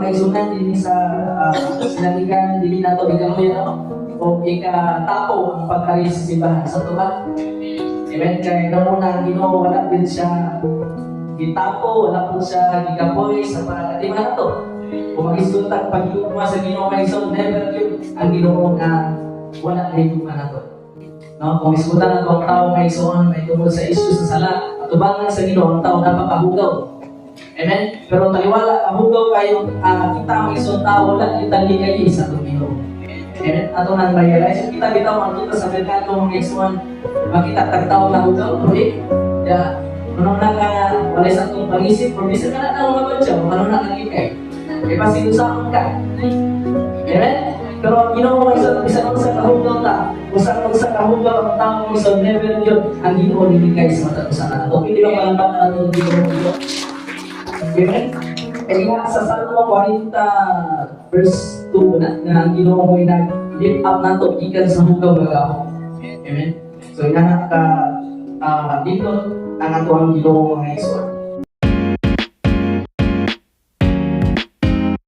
maisunan din sa sinaligan din nato igamoy o ikatapo ang pagkari sa simbahan sa tuwa. Amen. Kaya namuna ang Ginoo wala din siya gitapo, wala po siya gigapoy sa pagkatima na to. Kung mag-isultang pag-iugma sa Ginoo kay so never yun ang Ginoo na wala na higugma na to. No, kung iskutan na ang tao kay soon may tungkol sa isyu sa sala, atubangan sa Ginoo ang tao dapat kahugaw. Amen. Pero taliwala kahugaw kayo kita ang isang tao wala itali kayo sa Ginoo. Amen. Ato nang realize kita bitaw ang tuta sa merkado ng isuan makita tagtaw na hugaw proyek. Ya, ano na ka wala sa itong pag-isip, promisyon ka na mga badyaw, ano na kang ikay. E pasinusahan ka. Amen? Pero ang Ginoo ay isa sa kahugaw ta, usang sa kahugaw ang tao sa never yun, ang Ginoo nilingkay sa matapusan na ito. Pili lang palang bata na itong Ginoo. Amen? Kaya nga sa Salmo 40 verse 2 na ang Ginoo mo nag-lift up na ito, ikan sa hugaw magawa. Amen? So, inanak ka dito ang ato ang Ginoo mga Iso.